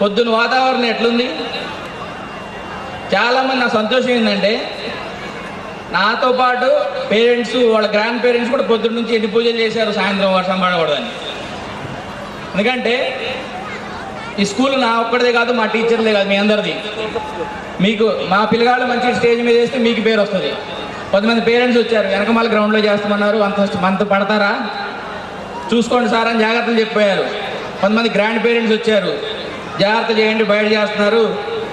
పొద్దున్న వాతావరణం ఎట్లుంది? చాలామంది నా సంతోషం ఏంటంటే నాతో పాటు పేరెంట్స్, వాళ్ళ గ్రాండ్ పేరెంట్స్ కూడా పొద్దున్న నుంచి ఎన్ని పూజలు చేశారు సాయంత్రం వర్షం పడకూడదని. ఎందుకంటే ఈ స్కూల్ నా ఒక్కడిదే కాదు, మా టీచర్లే కాదు, మీ అందరిది. మీకు మా పిల్లగాళ్ళు మంచి స్టేజ్ మీద వేస్తే మీకు పేరు వస్తుంది. కొంతమంది పేరెంట్స్ వచ్చారు, వెనకమాల గ్రౌండ్లో చేస్తామన్నారు, అంత పడతారా చూసుకోండి సార్ అని జాగ్రత్తలు చెప్పారు. కొంతమంది గ్రాండ్ పేరెంట్స్ వచ్చారు, జాగ్రత్త చేయండి, బయట చేస్తున్నారు,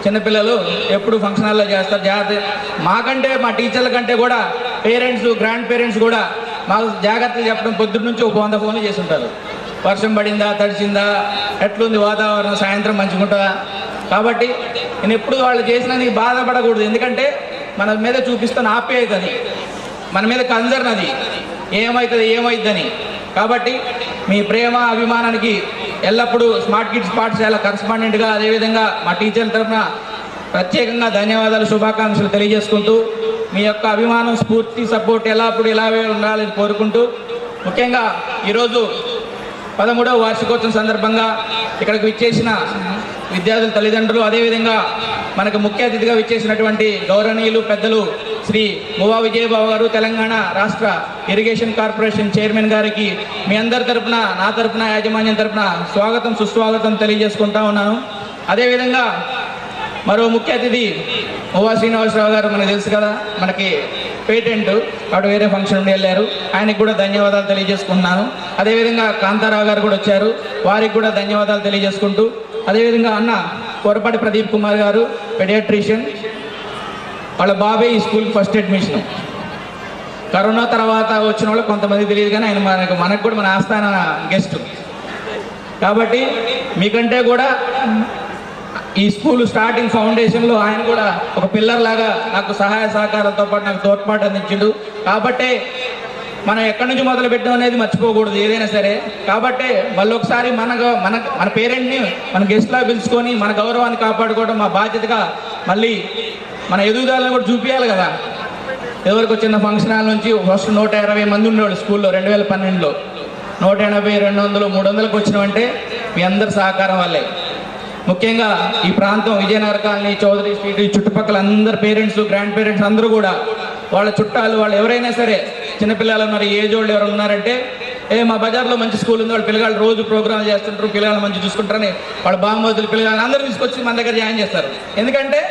చిన్నపిల్లలు ఎప్పుడు ఫంక్షన్ హాల్లో చేస్తారు, జాగ్రత్త. మాకంటే మా టీచర్ల కంటే కూడా పేరెంట్స్, గ్రాండ్ పేరెంట్స్ కూడా మాకు జాగ్రత్తలు చెప్పడం పొద్దున్న నుంచి ఒక 100 ఫోన్లు చేసి ఉంటారు. వర్షం పడిందా, తడిచిందా, ఎట్లుంది వాతావరణం, సాయంత్రం మంచిగా ఉంటుందా. కాబట్టి నేను ఎప్పుడు వాళ్ళు చేసినందుకు బాధపడకూడదు. ఎందుకంటే మన మీద చూపిస్తున్న ఆప్యాయత అది, మన మీద కన్సర్న్ అది, ఏమవుతుందని. కాబట్టి మీ ప్రేమ అభిమానానికి ఎల్లప్పుడూ స్మార్ట్ కిడ్స్ పాఠశాల కరస్పాండెంట్గా, అదేవిధంగా మా టీచర్ల తరఫున ప్రత్యేకంగా ధన్యవాదాలు, శుభాకాంక్షలు తెలియజేసుకుంటూ, మీ యొక్క అభిమానం, స్ఫూర్తి, సపోర్ట్ ఎల్లప్పుడూ ఇలాగే ఉండాలని కోరుకుంటూ, ముఖ్యంగా ఈరోజు 13వ వార్షికోత్సవం సందర్భంగా ఇక్కడికి విచ్చేసిన విద్యార్థుల తల్లిదండ్రులు, అదేవిధంగా మనకు ముఖ్య అతిథిగా విచ్చేసినటువంటి గౌరవనీయులు పెద్దలు శ్రీ మువా విజయబాబు గారు, తెలంగాణ రాష్ట్ర ఇరిగేషన్ కార్పొరేషన్ చైర్మన్ గారికి మీ అందరి తరపున, నా తరపున, యాజమాన్యం తరపున స్వాగతం, సుస్వాగతం తెలియజేసుకుంటా ఉన్నాను. అదేవిధంగా మరో ముఖ్య అతిథి మువా శ్రీనివాసరావు గారు, మనకు తెలుసు కదా, మనకి పేటెంట్ అటు వేరే ఫంక్షన్ ఉండి వెళ్ళారు, ఆయనకు కూడా ధన్యవాదాలు తెలియజేసుకుంటున్నాను. అదేవిధంగా కాంతారావు గారు కూడా వచ్చారు, వారికి కూడా ధన్యవాదాలు తెలియజేసుకుంటూ, అదేవిధంగా అన్న కొరపాటి ప్రదీప్ కుమార్ గారు, పెడియాట్రిషియన్, వాళ్ళ బాబే ఈ స్కూల్కి ఫస్ట్ అడ్మిషన్. కరోనా తర్వాత వచ్చిన వాళ్ళు కొంతమంది తెలియదు, కానీ ఆయన మనకు కూడా మన ఆస్థాన గెస్ట్. కాబట్టి మీకంటే కూడా ఈ స్కూల్ స్టార్టింగ్ ఫౌండేషన్లో ఆయన కూడా ఒక పిల్లర్ లాగా నాకు సహాయ సహకారాలతో పాటు నాకు తోడ్పాటు అందించిండు. కాబట్టే మనం ఎక్కడి నుంచి మొదలు పెట్టడం అనేది మర్చిపోకూడదు ఏదైనా సరే. కాబట్టి మళ్ళీ ఒకసారి మన పేరెంట్ని మన గెస్ట్లా పిలుచుకొని మన గౌరవాన్ని కాపాడుకోవడం మా బాధ్యతగా, మళ్ళీ మన ఎదుగుదలను కూడా చూపించాలి కదా. ఎవరికి వచ్చిన ఫంక్షన్ హాల్ నుంచి ఫస్ట్ 120 మంది ఉండేవాళ్ళు స్కూల్లో 2012లో. 180, 200, 300కి వచ్చినామంటే మీ అందరి సహకారం వల్లే. ముఖ్యంగా ఈ ప్రాంతం విజయనగర కాలనీ, చౌదరి స్ట్రీట్, ఈ చుట్టుపక్కల అందరు పేరెంట్స్, గ్రాండ్ పేరెంట్స్ అందరూ కూడా వాళ్ళ చుట్టాలు, వాళ్ళు ఎవరైనా సరే, చిన్నపిల్లలు ఉన్నారు, ఏజ్ వాళ్ళు ఎవరు ఉన్నారంటే, మా బజార్లో మంచి స్కూల్ ఉంది, వాళ్ళ పిల్లగాళ్ళు రోజు ప్రోగ్రామ్ చేస్తుంటారు, పిల్లగాళ్ళు మంచి చూసుకుంటారని వాళ్ళ బామ్మతులు పిల్లగాళ్ళు అందరూ తీసుకొచ్చి మన దగ్గర జాయిన్ చేస్తారు. ఎందుకంటే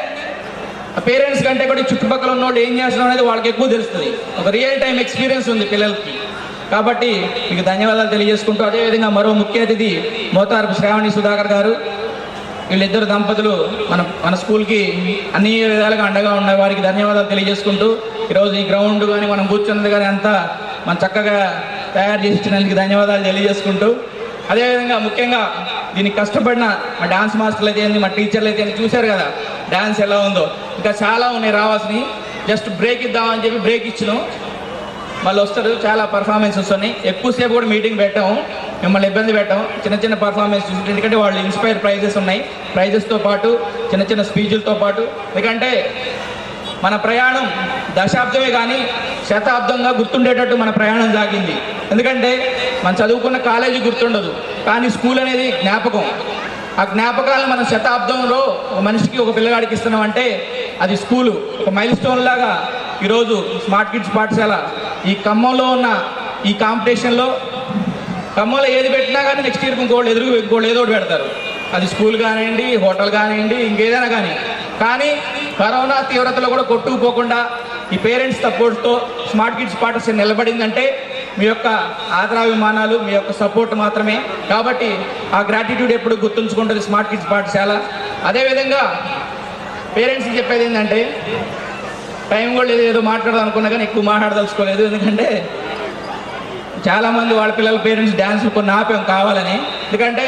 పేరెంట్స్ కంటే కూడా చుట్టుపక్కల ఉన్న వాళ్ళు ఏం చేస్తున్నారు అనేది వాళ్ళకి ఎక్కువ తెలుస్తుంది, ఒక రియల్ టైం ఎక్స్పీరియన్స్ ఉంది పిల్లలకి. కాబట్టి మీకు ధన్యవాదాలు తెలియజేసుకుంటూ, అదేవిధంగా మరో ముఖ్య అతిథి మోతారపు శ్రావణి సుధాకర్ గారు, వీళ్ళిద్దరు దంపతులు మన స్కూల్కి అన్ని విధాలుగా అండగా ఉన్న వారికి ధన్యవాదాలు తెలియజేసుకుంటూ, ఈరోజు ఈ గ్రౌండ్ కానీ మనం కూర్చున్నది కానీ అంతా మనం చక్కగా తయారు చేసి ఇచ్చినందుకు ధన్యవాదాలు తెలియజేసుకుంటూ, అదేవిధంగా ముఖ్యంగా దీనికి కష్టపడిన మా డాన్స్ మాస్టర్లు అయితే ఏంది, మా టీచర్లు అయితే చూశారు కదా డాన్స్ ఎలా ఉందో. ఇంకా చాలా ఉన్నాయి రావాల్సినవి, జస్ట్ బ్రేక్ ఇద్దామని చెప్పి బ్రేక్ ఇచ్చినాం, మళ్ళీ వస్తారు, చాలా పర్ఫార్మెన్సెస్ ఉన్నాయి. ఎక్కువసేపు కూడా మీటింగ్ పెట్టాము, మిమ్మల్ని ఇబ్బంది పెట్టాము, చిన్న చిన్న పర్ఫార్మెన్స్ చూసి, ఎందుకంటే వాళ్ళు ఇన్స్పైర్ ప్రైజెస్ ఉన్నాయి, ప్రైజెస్తో పాటు చిన్న చిన్న స్పీచ్లతో పాటు. ఎందుకంటే మన ప్రయాణం దశాబ్దమే కానీ శతాబ్దంగా గుర్తుండేటట్టు మన ప్రయాణం సాగింది. ఎందుకంటే మనం చదువుకున్న కాలేజీ గుర్తుండదు, కానీ స్కూల్ అనేది జ్ఞాపకం. ఆ జ్ఞాపకాలను మనం శతాబ్దంలో ఒక మనిషికి, ఒక పిల్లగాడికి ఇస్తున్నాం అంటే అది స్కూలు ఒక మైల్ స్టోన్ లాగా. ఈరోజు స్మార్ట్ కిడ్స్ పాఠశాల ఈ ఖమ్మంలో ఉన్న ఈ కాంపిటీషన్లో, ఖమ్మంలో ఏది పెట్టినా కానీ నెక్స్ట్ ఇయర్కి ఇంకోళ్ళు ఏదో ఒకటి పెడతారు. అది స్కూల్ కానివ్వండి, హోటల్ కానివ్వండి, ఇంకేదైనా కానీ కరోనా తీవ్రతలో కూడా కొట్టుకుపోకుండా ఈ పేరెంట్స్ సపోర్ట్తో స్మార్ట్ కిడ్స్ పాఠశాల నిలబడిందంటే మీ యొక్క ఆదరాభిమానాలు, మీ యొక్క సపోర్ట్ మాత్రమే. కాబట్టి ఆ గ్రాటిట్యూడ్ ఎప్పుడు గుర్తుంచుకుంటుంది స్మార్ట్ కిడ్స్ పాఠశాల. అదేవిధంగా పేరెంట్స్కి చెప్పేది ఏంటంటే, టైం కూడా లేదు, ఏదో మాట్లాడదాం అనుకున్నా కానీ ఎక్కువ మాట్లాడదలుచుకోలేదు. ఎందుకంటే చాలామంది వాళ్ళ పిల్లల పేరెంట్స్ డ్యాన్స్ కొన్ని ఆపేం కావాలని. ఎందుకంటే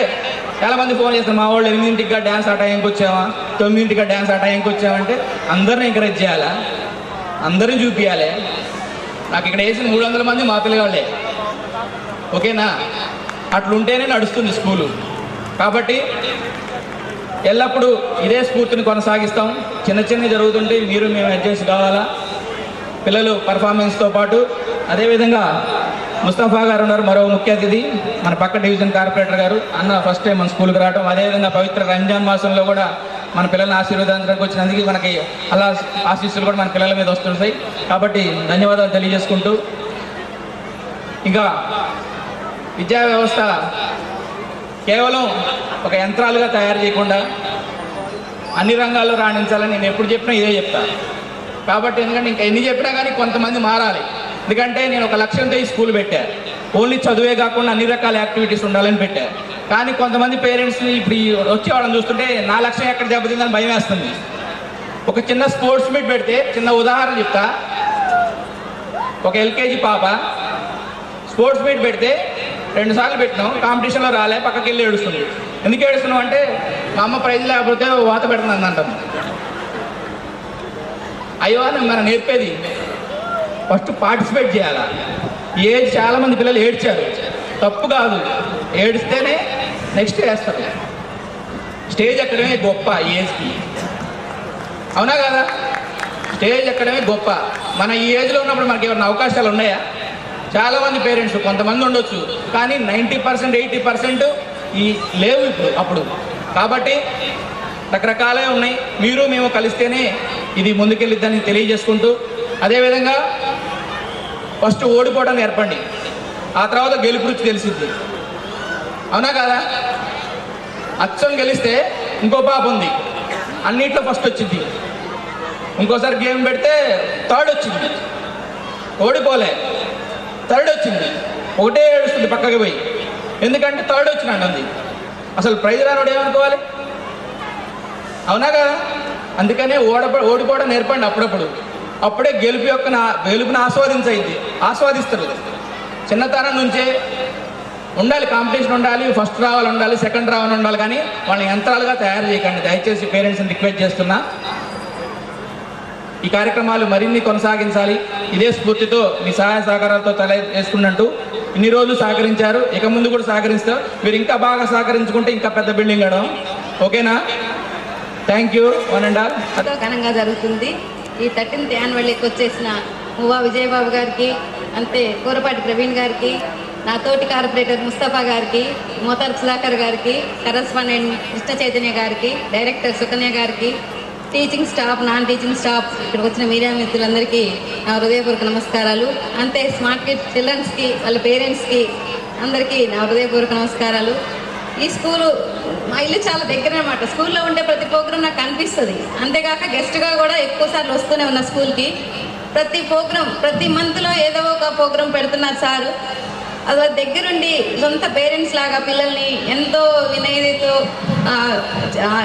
చాలామంది ఫోన్ చేస్తారు, మా వాళ్ళు 8ంటికి డ్యాన్స్ ఆ టైంకి వచ్చామా, 9ంటికి డ్యాన్స్ ఆ టైంకి వచ్చామంటే అందరిని ఎంకరేజ్ చేయాలా, అందరిని చూపించాలి. నాకు ఇక్కడ వేసిన 300 మంది మా పిల్లగాళ్ళే, ఓకేనా? అట్లుంటేనే నడుస్తుంది స్కూలు. కాబట్టి ఎల్లప్పుడూ ఇదే స్ఫూర్తిని కొనసాగిస్తాం. చిన్నవి జరుగుతుంటే మేము అడ్జస్ట్ కావాలా, పిల్లలు పర్ఫార్మెన్స్తో పాటు. అదేవిధంగా ముస్తఫా గారు ఉన్నారు, మరో ముఖ్య అతిథి మన పక్క డివిజన్ కార్పొరేటర్ గారు. అన్న ఫస్ట్ టైం మన స్కూల్కి రావడం, అదేవిధంగా పవిత్ర రంజాన్ మాసంలో కూడా మన పిల్లల్ని ఆశీర్వాదానికి వచ్చినందుకు మనకి అలా ఆశీస్సులు కూడా మన పిల్లల మీద వస్తుంటాయి. కాబట్టి ధన్యవాదాలు తెలియజేసుకుంటూ, ఇంకా విద్యా వ్యవస్థ కేవలం ఒక యంత్రాలుగా తయారు చేయకుండా అన్ని రంగాల్లో రాణించాలని నేను ఎప్పుడు చెప్పినా ఇదే చెప్తాను. కాబట్టి ఎందుకంటే ఇంకా ఎన్ని చెప్పినా కానీ కొంతమంది మారాలి. ఎందుకంటే నేను ఒక లక్ష్యంతో ఈ స్కూల్ పెట్టాను. ఓన్లీ చదువే కాకుండా అన్ని రకాల యాక్టివిటీస్ ఉండాలని పెట్టాను. కానీ కొంతమంది పేరెంట్స్ని ఇప్పుడు వచ్చేవాళ్ళని చూస్తుంటే నా లక్ష్యం ఎక్కడ దెబ్బతిందని భయం వేస్తుంది. ఒక చిన్న స్పోర్ట్స్ మీట్ పెడితే, చిన్న ఉదాహరణ చెప్తా. ఒక ఎల్కేజీ పాప స్పోర్ట్స్ మీట్ పెడితే 2 సార్లు పెట్టినాం, కాంపిటీషన్లో రాలే, పక్కకి వెళ్ళి ఏడుస్తుంది. ఎందుకు ఏడుస్తున్నాం అంటే మా అమ్మ ప్రైజ్ లేకపోతే వాత పెడుతుంది అంటాం. అయ్యో అని మనం నేర్పేది ఫస్ట్ పార్టిసిపేట్ చేయాలా. ఏజ్ చాలామంది పిల్లలు ఏడ్చారు, తప్పు కాదు, ఏడిస్తేనే నెక్స్ట్ వేస్తారు. స్టేజ్ ఎక్కడమే గొప్ప ఏజ్కి, అవునా కదా? స్టేజ్ ఎక్కడమే గొప్ప. మన ఈ ఏజ్లో ఉన్నప్పుడు మనకి ఏమైనా అవకాశాలు ఉన్నాయా? చాలామంది పేరెంట్స్ కొంతమంది ఉండొచ్చు, కానీ 90% 80% ఈ లేవు ఇప్పుడు అప్పుడు. కాబట్టి రకరకాలే ఉన్నాయి. మీరు మేము కలిస్తేనే ఇది ముందుకెళ్ళిద్దని తెలియజేసుకుంటూ, అదేవిధంగా ఫస్ట్ ఓడిపోవడం నేర్పండి, ఆ తర్వాత గెలుపు రుచి తెలిసిద్ది, అవునా కదా? అచ్చం గెలిస్తే ఇంకో పాప ఉంది, అన్నిట్లో ఫస్ట్ వచ్చింది. ఇంకోసారి గేమ్ పెడితే థర్డ్ వచ్చింది, ఓడిపోలే, థర్డ్ వచ్చింది, ఒకటే ఏడుస్తుంది పక్కకి పోయి, ఎందుకంటే థర్డ్ వచ్చినాడు అంది. అసలు ప్రైజ్ రానోడు ఏమనుకోవాలి, అవునా కదా? అందుకనే ఓడిపోవడం నేర్పండి అప్పుడప్పుడు. అప్పుడే గెలుపుని ఆస్వాదిస్తారు. చిన్నతనం నుంచే ఉండాలి, కాంపిటీషన్ ఉండాలి, ఫస్ట్ రావాలి ఉండాలి, సెకండ్ రావాలి ఉండాలి, కానీ వాళ్ళని యంత్రాలుగా తయారు చేయకండి. దయచేసి పేరెంట్స్ని రిక్వెస్ట్ చేస్తున్నా. ఈ కార్యక్రమాలు మరిన్ని కొనసాగించాలి. ఇదే స్ఫూర్తితో మీ సహాయ సహకారాలతో చేసుకున్నట్టు ఇన్ని రోజులు సహకరించారు, ఇక ముందు కూడా సహకరిస్తారు. మీరు ఇంకా బాగా సహకరించుకుంటే ఇంకా పెద్ద బిల్డింగ్ అడడం, ఓకేనా? Thank you. One and all ఘనంగా జరుగుతుంది. ఈ 13th యాన్యువల్కి వచ్చేసిన మువ్వా విజయబాబు గారికి, అంతే కూరపాటి ప్రవీణ్ గారికి, నా తోటి కార్పొరేటర్ ముస్తఫా గారికి, మోతార్ సుధాకర్ గారికి, కరస్పాండెంట్ కృష్ణ చైతన్య గారికి, డైరెక్టర్ సుకన్య గారికి, teaching staff, non teaching staff, ఇక్కడికి వచ్చిన మీడియా మిత్రులందరికీ నా హృదయపూర్వక నమస్కారాలు. అంతే స్మార్ట్ కిడ్స్ చిల్డ్రన్స్కి, వాళ్ళ పేరెంట్స్కి అందరికీ నా హృదయపూర్వక నమస్కారాలు. ఈ స్కూలు మా ఇల్లు చాలా దగ్గర అనమాట. స్కూల్లో ఉండే ప్రతి ప్రోగ్రాం నాకు అనిపిస్తుంది. అంతేకాక గెస్ట్గా కూడా ఎక్కువ సార్లు వస్తూనే ఉన్నా స్కూల్కి. ప్రతి ప్రోగ్రాం, ప్రతి మంత్లో ఏదో ఒక ప్రోగ్రాం పెడుతున్నారు సారు. అది దగ్గరుండి సొంత పేరెంట్స్ లాగా పిల్లల్ని ఎంతో వినయతో,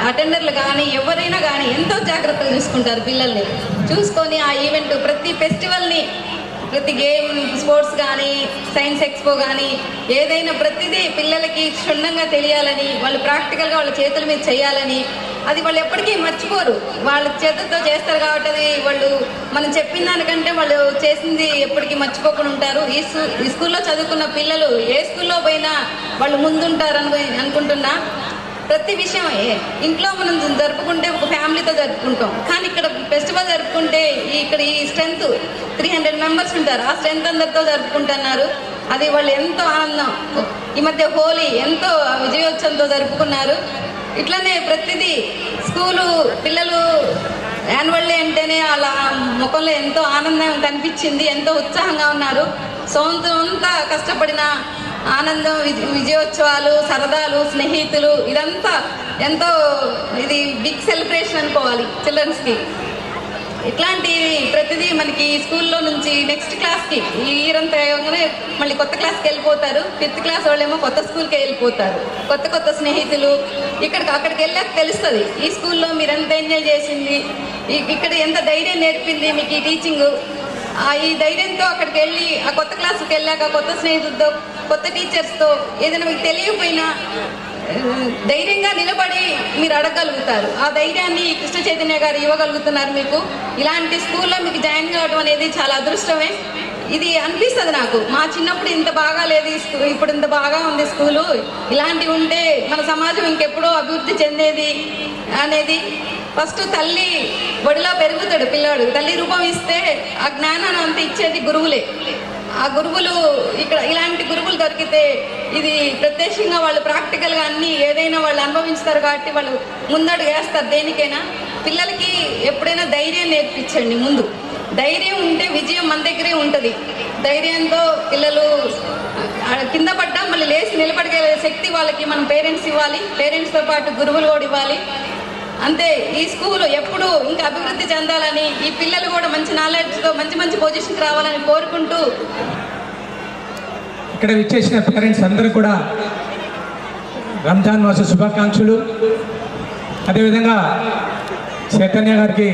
అటెండర్లు కానీ ఎవరైనా కానీ ఎంతో జాగ్రత్తలు చూసుకుంటారు. పిల్లల్ని చూసుకొని ఆ ఈవెంట్, ప్రతి ఫెస్టివల్ని, ప్రతి గేమ్, స్పోర్ట్స్ కానీ, సైన్స్ ఎక్స్పో కానీ, ఏదైనా ప్రతిదీ పిల్లలకి క్షుణ్ణంగా తెలియాలని, వాళ్ళు ప్రాక్టికల్గా వాళ్ళ చేతుల మీద చేయాలని, అది వాళ్ళు ఎప్పటికీ మర్చిపోరు. వాళ్ళ చేతులతో చేస్తారు కాబట్టి అది వాళ్ళు మనం చెప్పిన దానికంటే వాళ్ళు చేసింది ఎప్పటికీ మర్చిపోకుండా ఉంటారు. ఈ స్కూల్లో చదువుకున్న పిల్లలు ఏ స్కూల్లో పోయినా వాళ్ళు ముందుంటారు అనుకుంటున్నా. ప్రతి విషయం ఇంట్లో మనం జరుపుకుంటే ఒక ఫ్యామిలీతో జరుపుకుంటాం, కానీ ఇక్కడ ఫెస్టివల్ జరుపుకుంటే ఇక్కడ ఈ స్ట్రెంత్ 300 మెంబర్స్ ఉంటారు. ఆ స్ట్రెంత్ అందరితో జరుపుకుంటున్నారు. అది వాళ్ళు ఎంతో ఆనందం. ఈ మధ్య హోలీ ఎంతో విజయోత్సవంతో జరుపుకున్నారు. ఇట్లానే ప్రతిదీ స్కూలు పిల్లలు యాన్యువల్ డే అంటేనే వాళ్ళ ముఖంలో ఎంతో ఆనందం కనిపించింది, ఎంతో ఉత్సాహంగా ఉన్నారు. సొంతంతా కష్టపడిన ఆనందం, విజయోత్సవాలు, సరదాలు, స్నేహితులు, ఇదంతా ఎంతో ఇది బిగ్ సెలబ్రేషన్ అనుకోవాలి చిల్డ్రన్స్కి. ఇట్లాంటి ప్రతిదీ మనకి స్కూల్లో నుంచి నెక్స్ట్ క్లాస్కి ఈ ఇయర్ అంతా అయ్యగానే మళ్ళీ కొత్త క్లాస్కి వెళ్ళిపోతారు. 5th క్లాస్ వాళ్ళేమో కొత్త స్కూల్కి వెళ్ళిపోతారు. కొత్త స్నేహితులు అక్కడికి వెళ్ళాక తెలుస్తుంది ఈ స్కూల్లో మీరు ఎంత ఎంజాయ్ చేసింది, ఇక్కడ ఎంత ధైర్యం నేర్పింది మీకు ఈ టీచింగు. ఈ ధైర్యంతో అక్కడికి వెళ్ళి ఆ కొత్త క్లాస్కి వెళ్ళాక కొత్త స్నేహితులతో, కొత్త టీచర్స్తో ఏదైనా మీకు తెలియకపోయినా ధైర్యంగా నిలబడి మీరు అడగగలుగుతారు. ఆ ధైర్యాన్ని కృష్ణ చైతన్య గారు ఇవ్వగలుగుతున్నారు మీకు. ఇలాంటి స్కూల్లో మీకు జాయిన్ కావడం అనేది చాలా అదృష్టమే. ఇది అనిపిస్తుంది నాకు, మా చిన్నప్పుడు ఇంత బాగా లేదు ఈ స్కూల్, ఇప్పుడు ఇంత బాగా ఉంది స్కూలు. ఇలాంటివి ఉంటే మన సమాజం ఇంకెప్పుడో అభివృద్ధి చెందేది అనేది ఫస్ట్ తల్లి ఒడిలో పెరుగుతాడు పిల్లాడు. తల్లి రూపం ఇస్తే ఆ జ్ఞానాన్ని అంతా ఇచ్చేది గురువులే. ఆ గురువులు ఇక్కడ ఇలాంటి గురువులు దొరికితే ఇది ప్రత్యక్షంగా వాళ్ళు ప్రాక్టికల్గా అన్నీ ఏదైనా వాళ్ళు అనుభవించుతారు కాబట్టి వాళ్ళు ముందడుగు వేస్తారు. దేనికైనా పిల్లలకి ఎప్పుడైనా ధైర్యం నేర్పించండి. ముందు ధైర్యం ఉంటే విజయం మన దగ్గరే ఉంటుంది. ధైర్యంతో పిల్లలు కింద పడ్డా మళ్ళీ లేచి నిలబడగలిగే శక్తి వాళ్ళకి మనం పేరెంట్స్ ఇవ్వాలి. పేరెంట్స్తో పాటు గురువులు కూడా ఇవ్వాలి. అంతే. ఈ స్కూల్ ఎప్పుడు ఇంకా అభివృద్ధి చెందాలని, ఈ పిల్లలు కూడా మంచి నాలెడ్జ్తో మంచి మంచి పొజిషన్కి రావాలని కోరుకుంటూ ఇక్కడ విచ్చేసిన పేరెంట్స్ అందరూ కూడా రంజాన్ మాస శుభాకాంక్షలు. అదేవిధంగా చైతన్య గారికి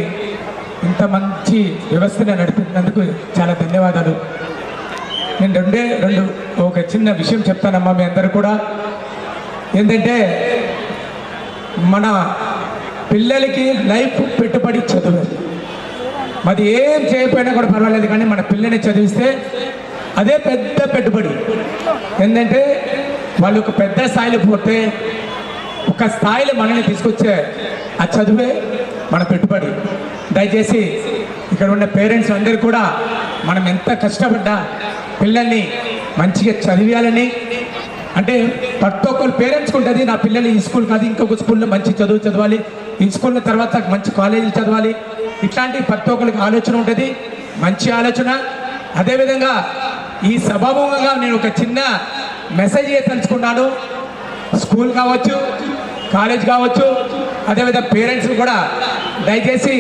ఇంత మంచి వ్యవస్థను నడిపినందుకు చాలా ధన్యవాదాలు. నేను ఒక చిన్న విషయం చెప్తానమ్మా మీ అందరూ కూడా. ఏంటంటే మన పిల్లలకి లైఫ్ పెట్టుబడి చదువు. మరి ఏం చేయకపోయినా కూడా పర్వాలేదు, కానీ మన పిల్లని చదివిస్తే అదే పెద్ద పెట్టుబడి. ఏంటంటే వాళ్ళు ఒక పెద్ద స్థాయిలో పోతే ఒక స్థాయిలో మనల్ని తీసుకొచ్చే ఆ చదువే మన పెట్టుబడి. దయచేసి ఇక్కడ ఉన్న పేరెంట్స్ అందరూ కూడా మనం ఎంత కష్టపడ్డా పిల్లల్ని మంచిగా చదివేయాలని, అంటే ప్రతి ఒక్కరు పేరెంట్స్కి ఉంటుంది, నా పిల్లలు ఈ స్కూల్ కాదు ఇంకొక స్కూల్లో మంచి చదువు చదవాలి, ఈ స్కూల్ తర్వాత మంచి కాలేజీలు చదవాలి, ఇట్లాంటి ప్రతి ఒక్కరికి ఆలోచన ఉంటుంది, మంచి ఆలోచన. అదేవిధంగా ఈ సభాముఖంగా నేను ఒక చిన్న మెసేజ్ తెలుసుకున్నాను. స్కూల్ కావచ్చు, కాలేజ్ కావచ్చు, అదేవిధంగా పేరెంట్స్ కూడా దయచేసి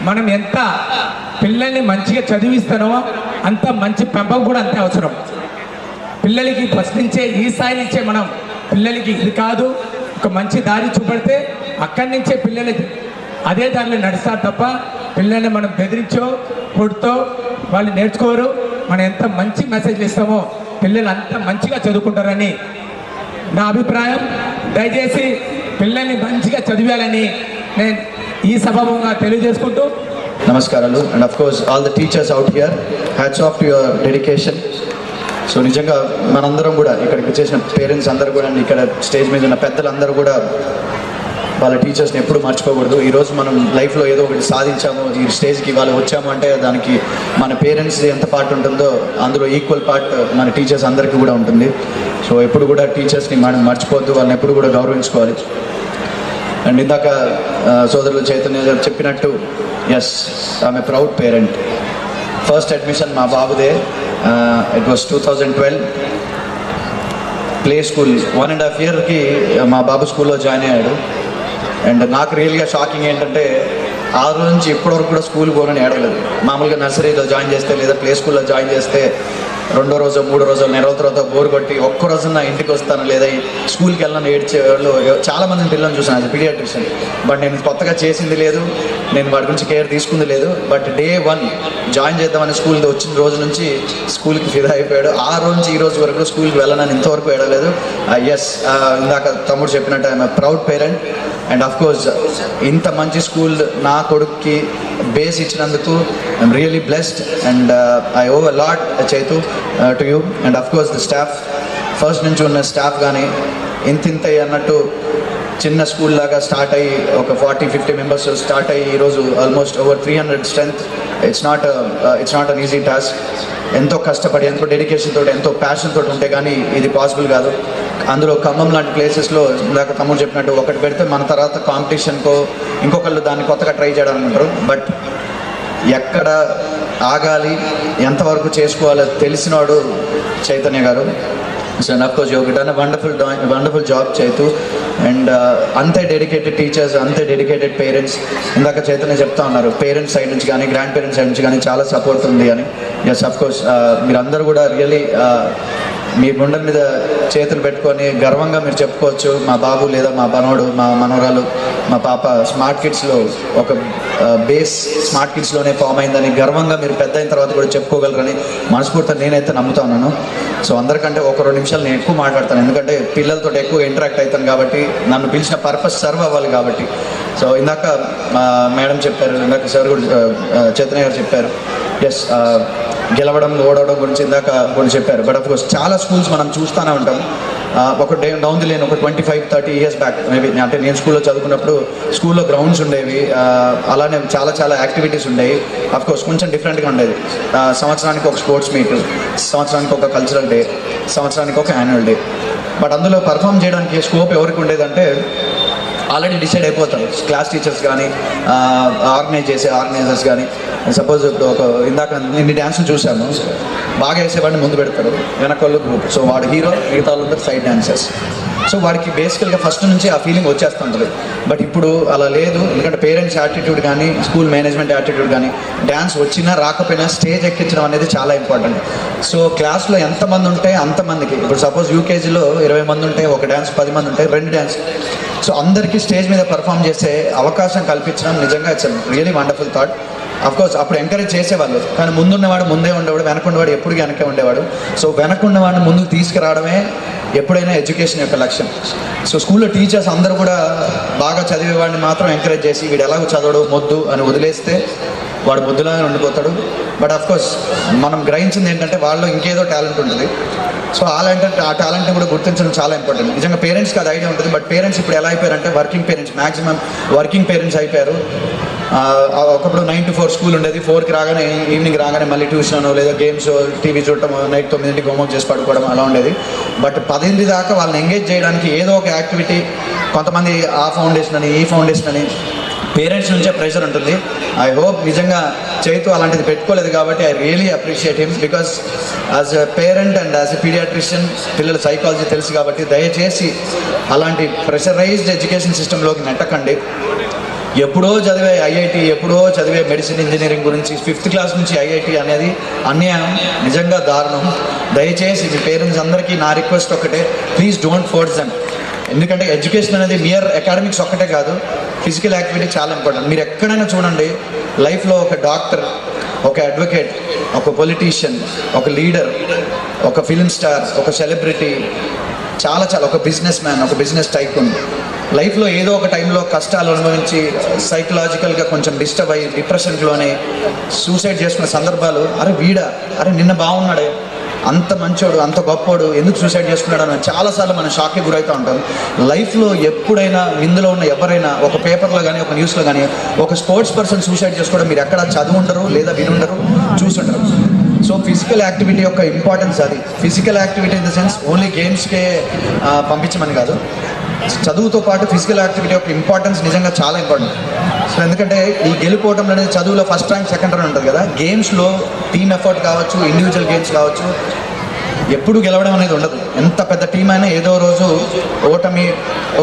మనం ఎంత పిల్లల్ని మంచిగా చదివిస్తానో అంత మంచి పెంపకం కూడా అంతే అవసరం. పిల్లలకి ఫస్ట్ నుంచే ఈ స్థాయి నుంచే మనం పిల్లలకి ఇది కాదు ఒక మంచి దారి చూపెడితే అక్కడి నుంచే పిల్లలు అదే దారిలో నడుస్తారు తప్ప పిల్లల్ని మనం బెదిరించో కొడుతో వాళ్ళు నేర్చుకోరు. మనం ఎంత మంచి మెసేజ్లు ఇస్తామో పిల్లలు అంత మంచిగా చదువుకుంటారని నా అభిప్రాయం. దయచేసి పిల్లల్ని మంచిగా చదివేయాలని నేను ఈ సభాముఖంగా తెలియజేసుకుంటూ నమస్కారాలు. And of course all the teachers out here, hats off to your dedication. So నిజంగా మనందరం కూడా ఇక్కడికి వచ్చేసిన పేరెంట్స్ అందరూ కూడా, ఇక్కడ స్టేజ్ మీద ఉన్న పెద్దలందరూ కూడా వాళ్ళ టీచర్స్ని ఎప్పుడు మర్చిపోకూడదు. ఈరోజు మనం లైఫ్లో ఏదో ఒకటి సాధించాము, ఈ స్టేజ్కి ఇవాళ వచ్చాము అంటే దానికి మన పేరెంట్స్ ఎంత పార్ట్ ఉంటుందో అందులో ఈక్వల్ పార్ట్ మన టీచర్స్ అందరికీ కూడా ఉంటుంది. సో ఎప్పుడు కూడా టీచర్స్ని మనం మర్చిపోవద్దు, వాళ్ళని ఎప్పుడు కూడా గౌరవించుకోవాలి. అండ్ ఇందాక సోదరులు చైతన్య గారు చెప్పినట్టు, yes I'm a proud parent. First admission మా బాబుదే. ఇట్ వాస్ 2012 ప్లే స్కూల్ 1.5 yearకి మా బాబు స్కూల్లో జాయిన్ అయ్యాడు. అండ్ నాకు రియల్గా షాకింగ్ ఏంటంటే ఆ రోజు నుంచి ఇప్పటివరకు కూడా స్కూల్ పోనని ఏడవలేదు. మామూలుగా నర్సరీలో జాయిన్ చేస్తే లేదా ప్లే స్కూల్లో జాయిన్ చేస్తే 2వ రోజు 3వ రోజు నెల రోజుల తర్వాత బోర్ కొట్టి ఒక్కరోజు నా ఇంటికి వస్తాను లేదా స్కూల్కి వెళ్ళను ఏడ్చే వాళ్ళు చాలామంది పిల్లల్ని చూసాను యాజ్ పీడియాట్రిషియన్. బట్ నేను కొత్తగా చేసింది లేదు, నేను వాడి గురించి కేర్ తీసుకుంది లేదు. బట్ డే 1 జాయిన్ చేద్దామని స్కూల్ వచ్చిన రోజు నుంచి స్కూల్కి ఫిదా అయిపోయాడు. ఆ రోజు నుంచి ఈ రోజు వరకు స్కూల్కి వెళ్ళనని ఇంతవరకు ఏడలేదు. ఎస్, ఇందాక తమ్ముడు చెప్పినట్టు I'm proud parent. And of course ఇంత మంచి స్కూల్ నా కొడుక్కి బేస్ ఇచ్చినందుకు I'm really blessed. And I owe a lot Chaitu to you. And of course the staff, first నుంచి ఉన్న స్టాఫ్ కానీ ఇంత అన్నట్టు చిన్న స్కూల్ లాగా స్టార్ట్ అయ్యి ఒక 40-50 మెంబర్స్ స్టార్ట్ అయ్యి ఈరోజు almost over 300 strength. It's not an easy task. ఎంతో కష్టపడి, ఎంతో డెడికేషన్ తోటి, ఎంతో ప్యాషన్ తోటి ఉంటే కానీ ఇది పాసిబుల్ కాదు. అందులో ఖమ్మం లాంటి ప్లేసెస్లో ఇందాక తమ్ముడు చెప్పినట్టు ఒకటి పెడితే మన తర్వాత కాంపిటీషన్కో ఇంకొకళ్ళు దాన్ని కొత్తగా ట్రై చేయడానుకుంటారు. బట్ ఎక్కడ ఆగాలి, ఎంతవరకు చేసుకోవాలో తెలిసినవాడు చైతన్య గారు. So and of course you done a wonderful job Chaitu. And అంతే డెడికేటెడ్ టీచర్స్, అంతే డెడికేటెడ్ పేరెంట్స్. ఇందాక చైతన్య చెప్తా ఉన్నారు పేరెంట్స్ సైడ్ నుంచి కానీ గ్రాండ్ పేరెంట్స్ సైడ్ నుంచి కానీ చాలా సపోర్ట్ ఉంది అని. ఎస్, అఫ్కోర్స్ మీరందరూ కూడా రియలీ మీ గుండెల మీద చేతులు పెట్టుకొని గర్వంగా మీరు చెప్పుకోవచ్చు, మా బాబు లేదా మా మనోడు, మా మనోరాలు, మా పాప స్మార్ట్ కిడ్స్లో ఒక బేస్ స్మార్ట్ కిడ్స్లోనే ఫామ్ అయిందని గర్వంగా మీరు పెద్ద అయిన తర్వాత కూడా చెప్పుకోగలరని మనస్ఫూర్తిగా నేనైతే నమ్ముతా ఉన్నాను. సో అందరికంటే ఒక 2 నిమిషాలు నేను ఎక్కువ మాట్లాడతాను, ఎందుకంటే పిల్లలతో ఎక్కువ ఇంటరాక్ట్ అవుతాను కాబట్టి, నన్ను పిలిచిన పర్పస్ సర్వ్ అవ్వాలి కాబట్టి. సో ఇందాక మేడం చెప్పారు, ఇందాక సార్ కూడా చైతన్య గారు చెప్పారు. ఎస్, గెలవడం ఓడవడం గురించి ఇందాక కొన్ని చెప్పారు. బట్ అఫ్కోర్స్ చాలా స్కూల్స్ మనం చూస్తూనే ఉంటాం. ఒక డౌన్ ది లేన్ ఒక 25-30 ఇయర్స్ బ్యాక్ మేబీ, అంటే నేను స్కూల్లో చదువుకున్నప్పుడు స్కూల్లో గ్రౌండ్స్ ఉండేవి, అలానే చాలా చాలా యాక్టివిటీస్ ఉండేవి. అఫ్కోర్స్ కొంచెం డిఫరెంట్గా ఉండేది. సంవత్సరానికి ఒక స్పోర్ట్స్ మీట్, సంవత్సరానికి ఒక కల్చరల్ డే, సంవత్సరానికి ఒక యాన్యువల్ డే. బట్ అందులో పర్ఫామ్ చేయడానికి స్కోప్ ఎవరికి ఉండేదంటే ఆల్రెడీ డిసైడ్ అయిపోతారు క్లాస్ టీచర్స్ కానీ, ఆర్గనైజర్స్ కానీ. సపోజ్ ఇప్పుడు ఒక ఇందాక ఇన్ని డ్యాన్సులు చూశాను, బాగా వేసేవాడిని ముందు పెడతారు, వెనకాల గ్రూప్, సో వాడు హీరో, మిగతా వాళ్ళందరూ సైడ్ డాన్సర్స్. సో వాడికి బేసికల్గా ఫస్ట్ నుంచి ఆ ఫీలింగ్ వచ్చేస్తుంటుంది. బట్ ఇప్పుడు అలా లేదు, ఎందుకంటే పేరెంట్స్ యాటిట్యూడ్ కానీ, స్కూల్ మేనేజ్మెంట్ యాటిట్యూడ్ కానీ, డ్యాన్స్ వచ్చినా రాకపోయినా స్టేజ్ ఎక్కించడం అనేది చాలా ఇంపార్టెంట్. సో క్లాస్లో ఎంతమంది ఉంటే అంతమందికి, ఇప్పుడు సపోజ్ యూకేజీలో 20 మంది ఉంటే ఒక డ్యాన్స్, 10 మంది ఉంటే 2 డ్యాన్స్. సో అందరికీ స్టేజ్ మీద పర్ఫామ్ చేసే అవకాశం కల్పించడం నిజంగా it's really wonderful thought. Of course అప్పుడు ఎంకరేజ్ చేసేవాళ్ళు, కానీ ముందున్నవాడు ముందే ఉండేవాడు, వెనకున్నవాడు ఎప్పుడు వెనకే ఉండేవాడు. సో వెనకున్నవాడిని ముందుకు తీసుకురావడమే ఎప్పుడైనా ఎడ్యుకేషన్ యొక్క లక్ష్యం. సో స్కూల్లో టీచర్స్ అందరూ కూడా బాగా చదివేవాడిని మాత్రం ఎంకరేజ్ చేసి వీడు ఎలాగో చదవడు మొద్దు అని వదిలేస్తే వాడు మొద్దులానే ఉండిపోతాడు. బట్ అఫ్కోర్స్ మనం గ్రహించింది ఏంటంటే వాళ్ళలో ఇంకేదో టాలెంట్ ఉంటుంది. సో ఆ టాలెంట్ని కూడా గుర్తించడం చాలా ఇంపార్టెంట్. నిజంగా పేరెంట్స్కి అది ఐడియా ఉంటుంది, బట్ పేరెంట్స్ ఇప్పుడు ఎలా అయిపోయారంటే working parents, maximum working parents అయిపోయారు. ఒకప్పుడు 9 to 4 స్కూల్ ఉండేది, 4కి రాగానే ఈవినింగ్ రాగానే మళ్ళీ ట్యూషన్ లేదా గేమ్స్, టీవీ చూడటం, నైట్ 9కి హోంవర్క్ చేసి పడుకోవడం అలా ఉండేది. బట్ 10 దాకా వాళ్ళని ఎంగేజ్ చేయడానికి ఏదో ఒక యాక్టివిటీ, కొంతమంది ఆ ఫౌండేషన్ అని, ఈ ఫౌండేషన్ అని, పేరెంట్స్ నుంచే ప్రెషర్ ఉంటుంది. ఐ హోప్ నిజంగా చైతు అలాంటిది పెట్టుకోలేదు కాబట్టి I really appreciate him, because as a parent and as a paediatrician పిల్లల సైకాలజీ తెలుసు కాబట్టి దయచేసి అలాంటి ప్రెషరైజ్డ్ ఎడ్యుకేషన్ సిస్టంలోకి నెట్టకండి. ఎప్పుడో చదివే ఐఐటి, ఎప్పుడో చదివే మెడిసిన్, ఇంజనీరింగ్ గురించి 5th క్లాస్ నుంచి ఐఐటి అనేది అన్యాయం, నిజంగా దారుణం. దయచేసి మీ పేరెంట్స్ అందరికీ నా రిక్వెస్ట్ ఒకటే, ప్లీజ్ డోంట్ ఫోర్స్ దెమ్. ఎందుకంటే ఎడ్యుకేషన్ అనేది మియర్ అకాడమిక్స్ ఒక్కటే కాదు, ఫిజికల్ యాక్టివిటీ చాలా ఇంపార్టెంట్. మీరు ఎక్కడైనా చూడండి, లైఫ్లో ఒక డాక్టర్, ఒక అడ్వకేట్, ఒక పొలిటీషియన్, ఒక లీడర్, ఒక ఫిల్మ్ స్టార్, ఒక సెలబ్రిటీ, చాలా ఒక బిజినెస్ మ్యాన్, ఒక బిజినెస్ టైకూన్, లైఫ్లో ఏదో ఒక టైంలో కష్టాలు అనుభవించి సైకలాజికల్గా కొంచెం డిస్టర్బ్ అయ్యి డిప్రెషన్లోనే సూసైడ్ చేసుకునే సందర్భాలు, అరే నిన్న బాగున్నాడే, అంత మంచోడు, అంత గొప్పోడు, ఎందుకు సూసైడ్ చేసుకున్నాడు అని చాలాసార్లు మనం షాక్కి గురవుతూ ఉంటాం. లైఫ్లో ఎప్పుడైనా ఇందులో ఉన్న ఎవరైనా ఒక పేపర్లో కానీ, ఒక న్యూస్లో కానీ, ఒక స్పోర్ట్స్ పర్సన్ సూసైడ్ చేసుకోవడం మీరు ఎక్కడ చదువుండరు లేదా వినుండరు, చూసుండరు. సో ఫిజికల్ యాక్టివిటీ యొక్క ఇంపార్టెన్స్ అది. Physical activity in the sense only గేమ్స్కే పంపించమని కాదు, చదువుతో పాటు ఫిజికల్ యాక్టివిటీ యొక్క ఇంపార్టెన్స్ నిజంగా చాలా ఇంపార్టెంట్. సో ఎందుకంటే ఈ గెలుపోవటం అనేది చదువులో ఫస్ట్ ర్యాంక్, సెకండ్ ర్యాంక్ ఉంటుంది కదా, గేమ్స్లో టీమ్ ఎఫర్ట్ కావచ్చు, ఇండివిజువల్ గేమ్స్ కావచ్చు, ఎప్పుడు గెలవడం అనేది ఉండదు. ఎంత పెద్ద టీం అయినా ఏదో రోజు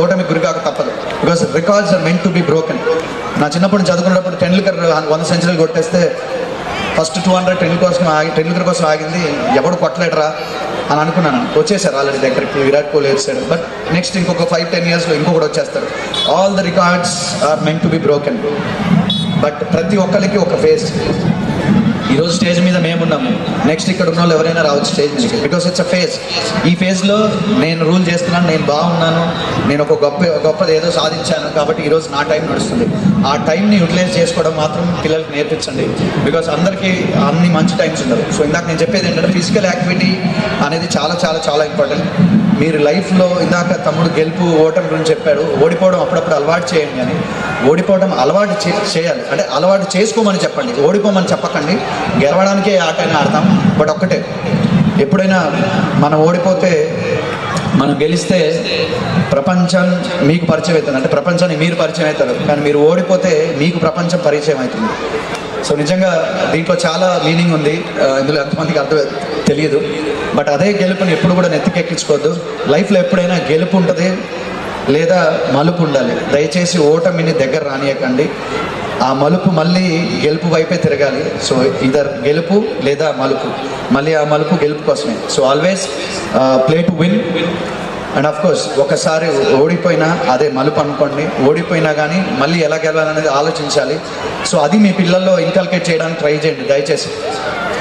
ఓటమి గురికాక తప్పదు. Because records are meant to be broken. నా చిన్నప్పుడు చదువుకున్నప్పుడు టెండూల్కర్ 100 సెంచరీలు కొట్టేస్తే ఫస్ట్ 200 టెండూల్కర్ కోసం ఆగింది, ఎవడు కొట్టలేడరా అని అనుకున్నాను. వచ్చేసారు ఆల్రెడీ దగ్గరికి, విరాట్ కోహ్లీ వచ్చాడు. బట్ నెక్స్ట్ ఇంకొక 5-10 ఇయర్స్లో ఇంకొకటి వచ్చేస్తారు. All the records are meant to be broken. But ప్రతి ఒక్కరికి ఒక ఫేజ్. ఈరోజు స్టేజ్ మీద మేమున్నాము, నెక్స్ట్ ఇక్కడ ఉన్న వాళ్ళు ఎవరైనా రావచ్చు స్టేజ్ మీదకి, బికాస్ ఇట్స్ అ ఫేజ్. ఈ ఫేజ్లో నేను రూల్ చేస్తున్నాను, నేను బాగున్నాను, నేను ఒక గొప్పది ఏదో సాధించాను కాబట్టి ఈరోజు నా టైం నడుస్తుంది. ఆ టైంని యూటిలైజ్ చేసుకోవడం మాత్రం పిల్లలకి నేర్పించండి, బికాస్ అందరికీ అన్ని మంచి టైమ్స్ ఉండదు. సో ఇందాక నేను చెప్పేది ఏంటంటే ఫిజికల్ యాక్టివిటీ అనేది చాలా చాలా చాలా ఇంపార్టెంట్. మీరు లైఫ్లో ఇందాక తమ్ముడు గెలుపు ఓటమి గురించి చెప్పాడు, ఓడిపోవడం అప్పుడప్పుడు అలవాటు చేయండి అని. ఓడిపోవడం అలవాటు చేయాలి, అంటే అలవాటు చేసుకోమని చెప్పండి, ఓడిపోమని చెప్పకండి. గెలవడానికే ఆటనే ఆడతాం. బట్ ఒక్కటే, ఎప్పుడైనా మనం ఓడిపోతే, మనం గెలిస్తే ప్రపంచం మీకు పరిచయం అవుతుంది, అంటే ప్రపంచానికి మీరు పరిచయం అవుతారు. కానీ మీరు ఓడిపోతే మీకు ప్రపంచం పరిచయం అవుతుంది. సో నిజంగా దీంట్లో చాలా మీనింగ్ ఉంది, ఇందులో ఎంతమందికి అర్థం తెలియదు. బట్ అదే గెలుపుని ఎప్పుడు కూడా నెత్తికెక్కించుకోవద్దు. లైఫ్లో ఎప్పుడైనా గెలుపు ఉంటుంది లేదా మలుపు ఉండాలి. దయచేసి ఓటమిని దగ్గర రానియకండి. ఆ మలుపు మళ్ళీ గెలుపు వైపే తిరగాలి. సో ఇదర్ గెలుపు లేదా మలుపు, మళ్ళీ ఆ మలుపు గెలుపు కోసమే. So always play to win. And of course ఒకసారి ఓడిపోయినా అదే మలుపు అనుకోండి. ఓడిపోయినా కానీ మళ్ళీ ఎలా గెలవాలనేది ఆలోచించాలి. సో అది మీ పిల్లల్లో ఇంకల్కేట్ చేయడానికి ట్రై చేయండి దయచేసి.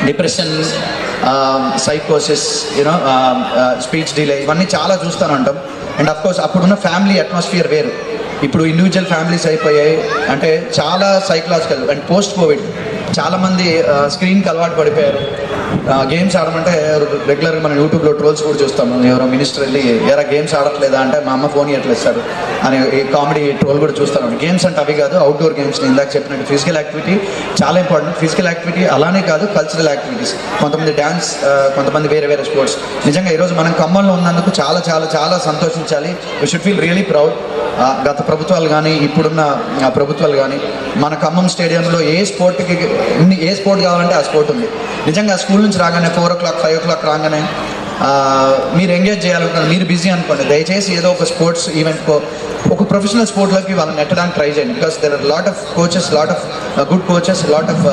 డిప్రెషన్, సైకోసిస్, యూనో స్పీచ్ డిలే, ఇవన్నీ చాలా చూస్తూనే ఉంటాం. అండ్ ఆఫ్ కోర్స్ అప్పుడున్న ఫ్యామిలీ అట్మాస్ఫియర్ వేరు, ఇప్పుడు ఇండివిజువల్ ఫ్యామిలీస్ అయిపోయాయి. అంటే చాలా సైకలాజికల్. అండ్ పోస్ట్ కోవిడ్ చాలామంది స్క్రీన్కి అలవాటు పడిపోయారు. గేమ్స్ ఆడమంటే రెగ్యులర్గా మనం యూట్యూబ్లో ట్రోల్స్ కూడా చూస్తాము. ఎవరో మినిస్టర్ వెళ్ళి ఎరా గేమ్స్ ఆడట్లేదా అంటే మా అమ్మ ఫోన్ ఇవ్వట్లేదు సార్ అని కామెడీ ట్రోల్ కూడా చూస్తాను. గేమ్స్ అంటే అవి కాదు, అవుట్డోర్ గేమ్స్. ఇందాక చెప్పినట్టు ఫిజికల్ యాక్టివిటీ చాలా ఇంపార్టెంట్. ఫిజికల్ యాక్టివిటీ అలానే కాదు, కల్చరల్ యాక్టివిటీస్, కొంతమంది డ్యాన్స్, కొంతమంది వేరే వేరే స్పోర్ట్స్. నిజంగా ఈరోజు మనం ఖమ్మంలో ఉన్నందుకు చాలా చాలా చాలా సంతోషించాలి. We should feel really proud. గత ప్రభుత్వాలు కానీ ఇప్పుడున్న ప్రభుత్వాలు కానీ మన ఖమ్మం స్టేడియంలో ఏ స్పోర్ట్ కావాలంటే ఆ స్పోర్ట్ ఉంది. నిజంగా స్కూల్ నుంచి రాగానే 4 o'clock 5 o'clock రాగానే మీరు ఎంగేజ్ చేయాలనుకున్నారు, మీరు బిజీ అనుకోండి, దయచేసి ఏదో ఒక స్పోర్ట్స్ ఈవెంట్కో ఒక ప్రొఫెషనల్ స్పోర్ట్లోకి వాళ్ళని నెట్టడానికి ట్రై చేయండి. Because there are lot of coaches, lot of good coaches, lot of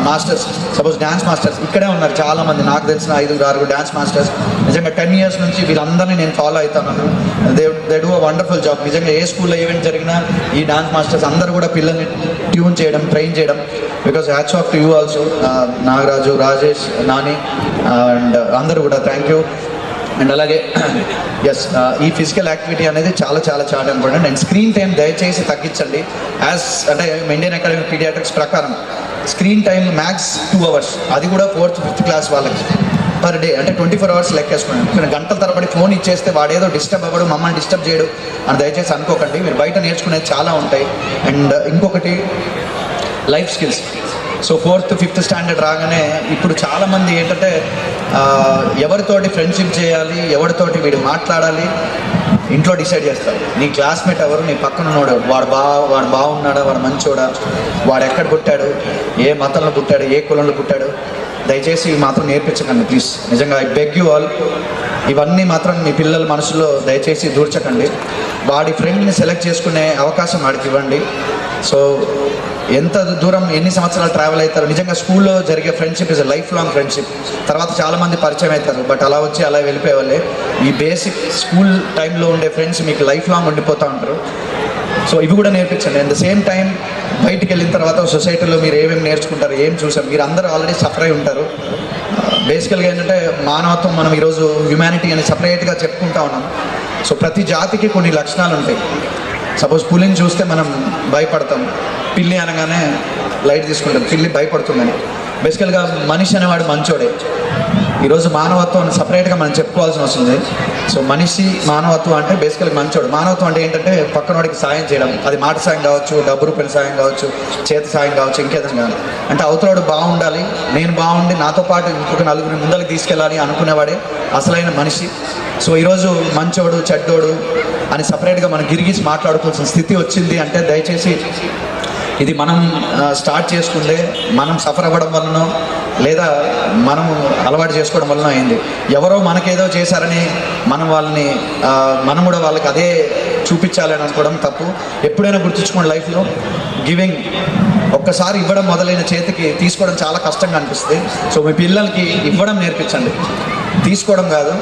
masters. Suppose dance masters ఇక్కడే ఉన్నారు చాలామంది, నాకు తెలిసిన 5-6 డ్యాన్స్ మాస్టర్స్. నిజంగా 10 years నుంచి వీళ్ళందరినీ నేను ఫాలో అవుతాను. They do a wonderful job. నిజంగా ఏ స్కూల్లో ఈవెంట్ జరిగినా ఈ డాన్స్ మాస్టర్స్ అందరూ కూడా పిల్లల్ని ట్యూన్ చేయడం, ట్రైన్ చేయడం. Because hats off to you also, Nagaraju, Rajesh, Nani and అందరూ కూడా థ్యాంక్ యూ. అండ్ అలాగే ఎస్, ఈ ఫిజికల్ యాక్టివిటీ అనేది చాలా చాలా చాలా ఇంపార్టెంట్. అండ్ స్క్రీన్ టైం దయచేసి తగ్గించండి. యాజ్ అంటే ఇండియన్ అకాడమీ పీడియాట్రిక్స్ ప్రకారం స్క్రీన్ టైం మ్యాక్స్ 2 hours, అది కూడా 4th 5th క్లాస్ వాళ్ళకి పర్ డే. అంటే 24 hours లెక్కేసుకోండి. కానీ గంటల తరబడి ఫోన్ ఇచ్చేస్తే వాడేదో డిస్టర్బ్ అవ్వడు, మమ్మల్ని డిస్టర్బ్ చేయడు అని దయచేసి అనుకోకండి. మీరు బయట నేర్చుకునేది చాలా ఉంటాయి. అండ్ ఇంకొకటి life skills. So 4th 5th standard రాగానే ఇప్పుడు చాలామంది ఏంటంటే ఎవరితోటి ఫ్రెండ్షిప్ చేయాలి, ఎవరితోటి వీడు మాట్లాడాలి ఇంట్లో డిసైడ్ చేస్తారు. నీ క్లాస్మేట్ ఎవరు, నీ పక్కన ఉన్నాడు, వాడు బాగున్నాడా, వాడు మంచోడా, వాడు ఎక్కడ పుట్టాడు, ఏ మతంలో పుట్టాడు, ఏ కులంలో పుట్టాడు, దయచేసి ఇవి మాత్రం నేర్పించకండి ప్లీజ్. నిజంగా ఐ బెగ్ యూ ఆల్, ఇవన్నీ మాత్రం మీ పిల్లల మనసులో దయచేసి దూర్చకండి. వాడి ఫ్రెండ్ని సెలెక్ట్ చేసుకునే అవకాశం వాడికి ఇవ్వండి. సో ఎంత దూరం ఎన్ని సంవత్సరాలు ట్రావెల్ అవుతారు. నిజంగా స్కూల్లో జరిగే friendship is life long friendship. తర్వాత చాలామంది పరిచయం అవుతారు, బట్ అలా వచ్చి అలా వెళ్ళిపోయే వాళ్ళే. ఈ బేసిక్ స్కూల్ టైంలో ఉండే ఫ్రెండ్స్ మీకు లైఫ్ లాంగ్ ఉండిపోతూ ఉంటారు. సో ఇవి కూడా నేర్పించండి. అట్ ద సేమ్ టైం బయటికి వెళ్ళిన తర్వాత సొసైటీలో మీరు ఏమేమి నేర్చుకుంటారు, ఏం చూసారు, మీరు అందరూ ఆల్రెడీ సఫర్ అయి ఉంటారు. బేసికల్గా ఏంటంటే మానవత్వం, మనం ఈరోజు హ్యుమానిటీ అని సపరేట్గా చెప్పుకుంటా ఉన్నాం. సో ప్రతి జాతికి కొన్ని లక్షణాలు ఉంటాయి. సపోజ్ పులిని చూస్తే మనం భయపడతాం, పిల్లి అనగానే లైట్ తీసుకుంటాం, పిల్లి భయపడుతుందని. బేసికల్గా మనిషి అనేవాడు మంచోడే. ఈరోజు మానవత్వం సపరేట్గా మనం చెప్పుకోవాల్సిన అవసరం ఉంది. సో మనిషి మానవత్వం అంటే బేసికల్గా మంచోడు. మానవత్వం అంటే ఏంటంటే పక్కన వాడికి సాయం చేయడం, అది మాట సాయం కావచ్చు, డబ్బు రూపాయల సాయం కావచ్చు, చేతి సాయం కావచ్చు, ఇంకేదైనా కానీ. అంటే అవతలవాడు బాగుండాలి, నేను బాగుండి నాతో పాటు ఇంకొక నలుగురిని ముందరికి తీసుకెళ్ళాలి అనుకునేవాడే అసలైన మనిషి. సో ఈరోజు మంచోడు చెడ్డోడు అని సపరేట్గా మనం గిరిగీసి మాట్లాడుకోవాల్సిన స్థితి వచ్చింది. అంటే దయచేసి ఇది మనం స్టార్ట్ చేసుకుంటే మనం సఫర్ అవ్వడం వలనో లేదా మనం అలవాటు చేసుకోవడం వలన అయింది. ఎవరో మనకేదో చేశారని మనం కూడా వాళ్ళకి అదే చూపించాలని అనుకోవడం తప్పు. ఎప్పుడైనా గుర్తుంచుకోండి, లైఫ్లో గివింగ్ ఒక్కసారి ఇవ్వడం మొదలైన చేతికి తీసుకోవడం చాలా కష్టంగా అనిపిస్తుంది. సో మీ పిల్లలకి ఇవ్వడం నేర్పించండి, తీసుకోవడం కాదు,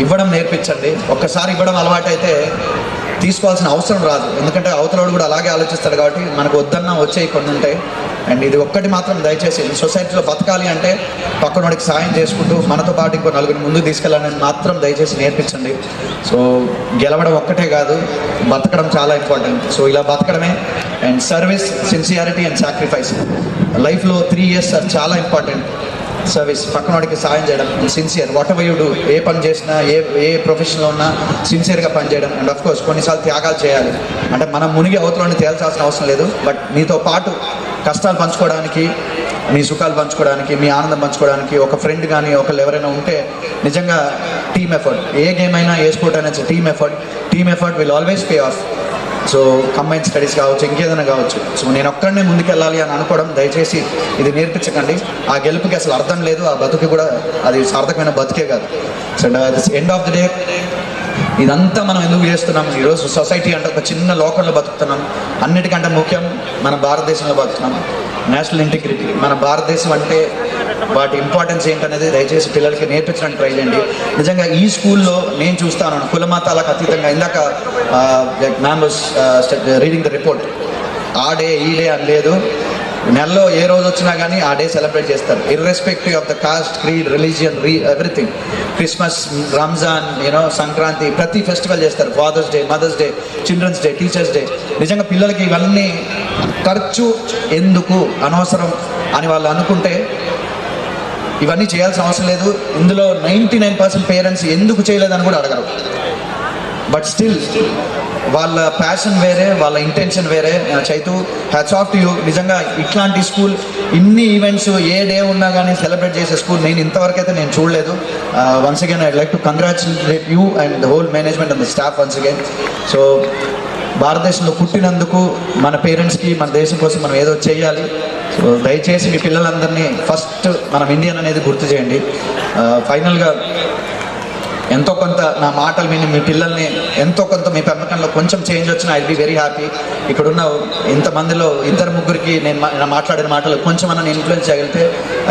ఇవ్వడం నేర్పించండి. ఒక్కసారి ఇవ్వడం అలవాటైతే తీసుకోవాల్సిన అవసరం రాదు. ఎందుకంటే అవతలోడు కూడా అలాగే ఆలోచిస్తాడు కాబట్టి మనకు వద్దన్నా వచ్చేవి కొన్ని ఉంటాయి. అండ్ ఇది ఒక్కటి మాత్రం దయచేసి సొసైటీలో బతకాలి అంటే పక్కనోడికి సాయం చేసుకుంటూ మనతో పాటు ఇంకో నలుగురిని ముందుకు తీసుకెళ్ళాలని మాత్రం దయచేసి నేర్పించండి. సో గెలవడం ఒక్కటే కాదు, బతకడం చాలా ఇంపార్టెంట్. సో ఇలా బతకడమే. And service, sincerity and sacrifice లైఫ్లో 3 years ఆర్ చాలా ఇంపార్టెంట్. సర్వీస్, పక్కనోడికి సాయం చేయడం, sincere whatever you do, ఏ పని చేసినా ఏ ప్రొఫెషన్లో ఉన్నా సిన్సియర్గా పనిచేయడం. అండ్ ఆఫ్ కోర్స్ కొన్నిసార్లు త్యాగాలు చేయాలి. అంటే మనం మునిగి అవతలని తేల్చాల్సిన అవసరం లేదు, బట్ మీతో పాటు కష్టాలు పంచుకోవడానికి, మీ సుఖాలు పంచుకోవడానికి, మీ ఆనందం పంచుకోవడానికి ఒక ఫ్రెండ్ కానీ ఒకళ్ళు ఎవరైనా ఉంటే నిజంగా టీమ్ ఎఫర్ట్. ఏ గేమ్ అయినా ఏ స్పోర్ట్ అయినా team effort will always pay of. So combine studies కావచ్చు, ఇంకేదైనా కావచ్చు. సో నేను ఒక్కడనే ముందుకెళ్ళాలి అని అనుకోవడం దయచేసి ఇది నేర్పించకండి. ఆ గెలుపుకి అసలు అర్థం లేదు, ఆ బతుకు కూడా అది సార్థకమైన బతుకే కాదు. So end of the day ఇదంతా మనం ఎందుకు చేస్తున్నాం? ఈరోజు సొసైటీ అంటే ఒక చిన్న లోకంలో బతుకుతున్నాం. అన్నిటికంటే ముఖ్యం మన భారతదేశంలో బతుకుతున్నాం. నేషనల్ ఇంటిగ్రిటీ, మన భారతదేశం అంటే వాటి ఇంపార్టెన్స్ ఏంటనేది దయచేసి పిల్లలకి నేర్పించడానికి ట్రై చేయండి. నిజంగా ఈ స్కూల్లో నేను చూస్తాను కులమతాలకు అతీతంగా. ఇందాక ma'am was reading the report. ఆ డే ఈ డే అని లేదు, నెలలో ఏ రోజు వచ్చినా కానీ ఆ డే సెలబ్రేట్ చేస్తారు, irrespective of the caste, creed, religion, everything. Christmas, Ramzan, Sankranti, ప్రతి ఫెస్టివల్ చేస్తారు. Father's Day, Mother's Day, Children's Day, Teachers' Day. నిజంగా పిల్లలకి ఇవన్నీ ఖర్చు ఎందుకు, అనవసరం అని వాళ్ళు అనుకుంటే ఇవన్నీ చేయాల్సిన అవసరం లేదు. ఇందులో 99% పేరెంట్స్ ఎందుకు చేయలేదని కూడా అడగరు. బట్ స్టిల్ వాళ్ళ ప్యాషన్ వేరే, వాళ్ళ ఇంటెన్షన్ వేరే. Chaitu, hats off to you. నిజంగా ఇట్లాంటి స్కూల్, ఇన్ని ఈవెంట్స్ ఏ డే ఉన్నా కానీ సెలబ్రేట్ చేసే స్కూల్ నేను ఇంతవరకు అయితే నేను చూడలేదు. Once again I'd like to congratulate you and the whole management and the staff once again. So భారతదేశంలో పుట్టినందుకు మన పేరెంట్స్కి, మన దేశం కోసం మనం ఏదో చేయాలి. సో దయచేసి మీ పిల్లలందరినీ ఫస్ట్ మనం ఇండియన్ అనేది గుర్తు చేయండి. ఫైనల్గా ఎంతో కొంత నా మాటలు విని మీ పిల్లల్ని ఎంతో కొంత మీ పెంపకంలో కొంచెం చేంజ్ వచ్చినా ఐ బీ వెరీ హ్యాపీ. ఇక్కడున్న ఇంతమందిలో 2-3కి నేను మాట్లాడిన మాటలు కొంచెం నేను ఇన్ఫ్లుయెన్స్ చేయగలిగితే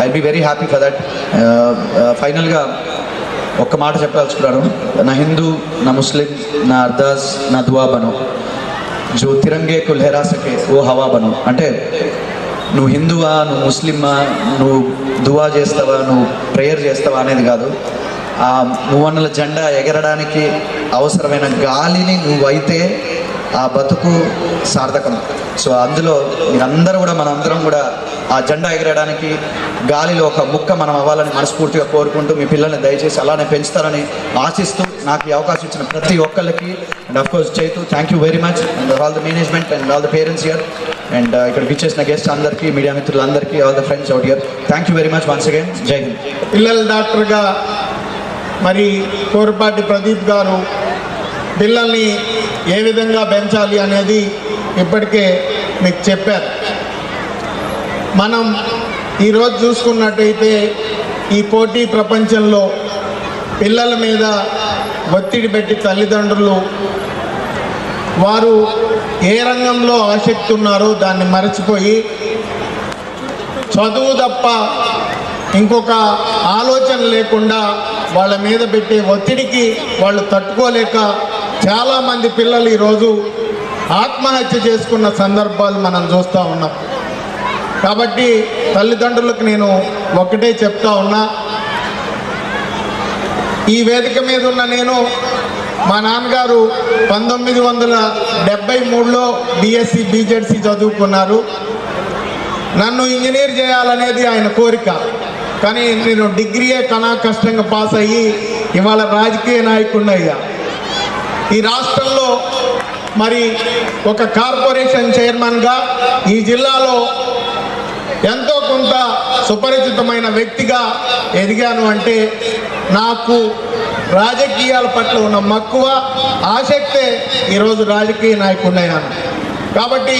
I be very happy for that. ఫైనల్గా ఒక్క మాట చెప్పదలుచుకున్నాను. నా హిందూ, నా ముస్లిం, నా అర్దాస్, నా దువా బనో, జో తిరంగే కు లహరా సకే ఓ హవా బనో. అంటే నువ్వు హిందువా, నువ్వు ముస్లిమా, నువ్వు దువా చేస్తావా, నువ్వు ప్రేయర్ చేస్తావా అనేది కాదు. ఆ మూవన్నల జెండా ఎగరడానికి అవసరమైన గాలిని నువ్వైతే ఆ బతుకు సార్థకం. సో అందులో మీరందరూ కూడా, మనందరం కూడా ఆ జెండా ఎగరడానికి గాలిలో ఒక ముక్క మనం అవ్వాలని మనస్ఫూర్తిగా కోరుకుంటూ మీ పిల్లల్ని దయచేసి అలానే పెంచుతారని ఆశిస్తూ నాకు ఈ అవకాశం ఇచ్చిన ప్రతి ఒక్కరికి and of course Chaitu, thank you very much and all the management and all the parents here and ఇక్కడికి ఇచ్చేసిన గెస్ట్ అందరికీ, మీడియా మిత్రులందరికీ, all the friends out here, thank you very much once again. జై హింద్. పిల్లల డాక్టర్గా మరి కోరపాటి ప్రదీప్ గారు పిల్లల్ని ఏ విధంగా పెంచాలి అనేది ఇప్పటికే మీకు చెప్పారు. మనం ఈరోజు చూసుకున్నట్టయితే ఈ పోటీ ప్రపంచంలో పిల్లల మీద ఒత్తిడి పెట్టి తల్లిదండ్రులు వారు ఏ రంగంలో ఆసక్తి ఉన్నారో దాన్ని మరచిపోయి చదువు తప్ప ఇంకొక ఆలోచన లేకుండా వాళ్ళ మీద పెట్టే ఒత్తిడికి వాళ్ళు తట్టుకోలేక చాలామంది పిల్లలు ఈరోజు ఆత్మహత్య చేసుకున్న సందర్భాలు మనం చూస్తూ ఉన్నాం. కాబట్టి తల్లిదండ్రులకు నేను ఒకటే చెప్తా ఉన్నా, ఈ వేదిక మీద ఉన్న నేను, మా నాన్నగారు 1973లో బీఎస్సీ బీజెడ్సీ చదువుకున్నారు. నన్ను ఇంజనీర్ చేయాలనేది ఆయన కోరిక. కానీ నేను డిగ్రీయే కష్టంగా పాస్ అయ్యి ఇవాళ రాజకీయ నాయకుడిని అయ్యా. ఈ రాష్ట్రంలో మరి ఒక కార్పొరేషన్ చైర్మన్గా ఈ జిల్లాలో ఎంతో కొంత సుపరిచితమైన వ్యక్తిగా ఎదిగాను. అంటే నాకు రాజకీయాల పట్ల ఉన్న మక్కువ, ఆసక్తే ఈరోజు రాజకీయ నాయకుడిని అయ్యాను. కాబట్టి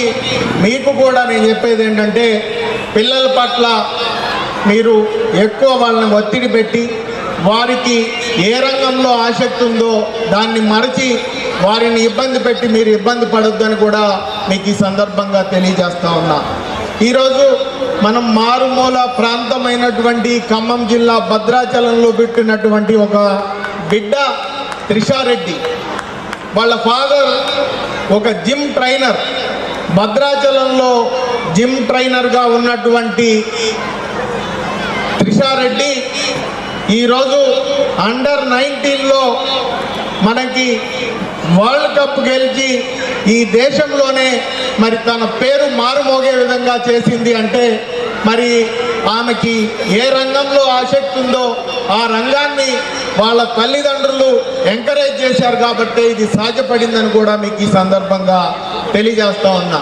మీకు కూడా నేను చెప్పేది ఏంటంటే, పిల్లల పట్ల మీరు ఎక్కువ వాళ్ళని ఒత్తిడి పెట్టి వారికి ఏ రంగంలో ఆసక్తి ఉందో దాన్ని మరచి వారిని ఇబ్బంది పెట్టి మీరు ఇబ్బంది పడొద్దని కూడా మీకు ఈ సందర్భంగా తెలియజేస్తా ఉన్నా. ఈరోజు మనం మారుమూల ప్రాంతమైనటువంటి ఖమ్మం జిల్లా భద్రాచలంలో పెట్టినటువంటి ఒక బిడ్డ త్రిషారెడ్డి, వాళ్ళ ఫాదర్ ఒక జిమ్ ట్రైనర్. భద్రాచలంలో జిమ్ ట్రైనర్గా ఉన్నటువంటి త్రిషారెడ్డి ఈరోజు అండర్-19లో మనకి వరల్డ్ కప్ గెలిచి ఈ దేశంలోనే మరి తన పేరు మారుమోగే విధంగా చేసింది. అంటే మరి ఆమెకి ఏ రంగంలో ఆసక్తి ఉందో ఆ రంగాన్ని వాళ్ళ తల్లిదండ్రులు ఎంకరేజ్ చేశారు కాబట్టి ఇది సాధ్యపడిందని కూడా మీకు ఈ సందర్భంగా తెలియజేస్తా ఉన్నా.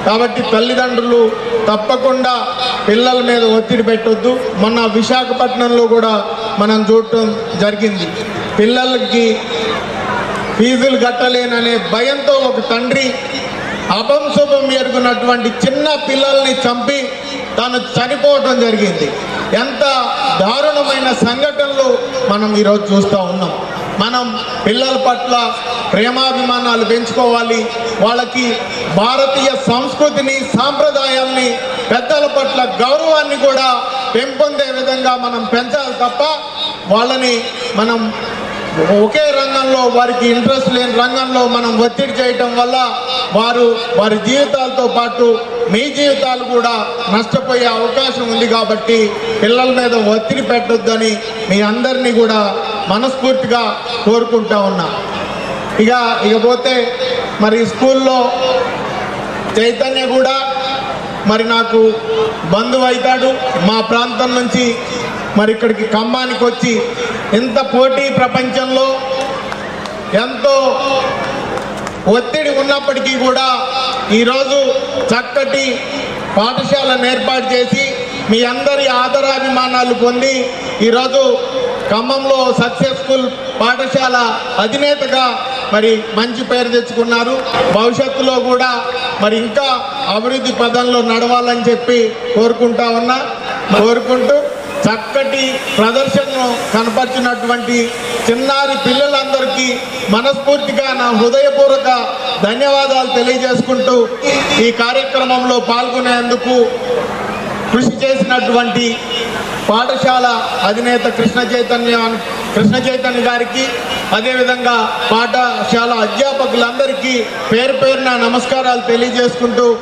కాబట్టి తల్లిదండ్రులు తప్పకుండా పిల్లల మీద ఒత్తిడి పెట్టొద్దు. మొన్న విశాఖపట్నంలో కూడా మనం చూడటం జరిగింది. పిల్లలకి ఫీజులు కట్టలేననే భయంతో ఒక తండ్రి అపంశుభం ఎరుగునటువంటి చిన్న పిల్లల్ని చంపి తాను చనిపోవటం జరిగింది. ఎంత దారుణమైన సంఘటనలు మనం ఈరోజు చూస్తూ ఉన్నాం. మనం పిల్లల పట్ల ప్రేమాభిమానాలు పెంచుకోవాలి. వాళ్ళకి భారతీయ సంస్కృతిని, సాంప్రదాయాల్ని, పెద్దల పట్ల గౌరవాన్ని కూడా పెంపొందే విధంగా మనం పెంచాలి తప్ప వాళ్ళని మనం ఒకే రంగంలో, వారికి ఇంట్రెస్ట్ లేని రంగంలో మనం ఒత్తిడి చేయటం వల్ల వారి జీవితాలతో పాటు మీ జీవితాలు కూడా నష్టపోయే అవకాశం ఉంది. కాబట్టి పిల్లల మీద ఒత్తిడి పెట్టొద్దని మీ అందరినీ కూడా మనస్ఫూర్తిగా కోరుకుంటా ఉన్నా. ఇకపోతే మరి స్కూల్లో చైతన్య కూడా మరి నాకు బంధువు అవుతాడు. మా ప్రాంతం నుంచి మరి ఇక్కడికి ఖమ్మానికి వచ్చి ఇంత పోటీ ప్రపంచంలో ఎంతో ఒత్తిడి ఉన్నప్పటికీ కూడా ఈరోజు చక్కటి పాఠశాలను ఏర్పాటు చేసి మీ అందరి ఆదరాభిమానాలు పొంది ఈరోజు ఖమ్మంలో సక్సెస్ఫుల్ పాఠశాల అధినేతగా మరి మంచి పేరు తెచ్చుకున్నారు. భవిష్యత్తులో కూడా మరి ఇంకా అభివృద్ధి పదంలో నడవాలని చెప్పి కోరుకుంటూ చక్కటి ప్రదర్శనను కనపరిచినటువంటి చిన్నారి పిల్లలందరికీ మనస్ఫూర్తిగా నా హృదయపూర్వక ధన్యవాదాలు తెలియజేసుకుంటూ ఈ కార్యక్రమంలో పాల్గొనేందుకు కృషి చేసినటువంటి పాఠశాల అధినేత కృష్ణ చైతన్య గారికి, అదేవిధంగా పాఠశాల అధ్యాపకులందరికీ పేరు పేరున నమస్కారాలు తెలియజేసుకుంటూ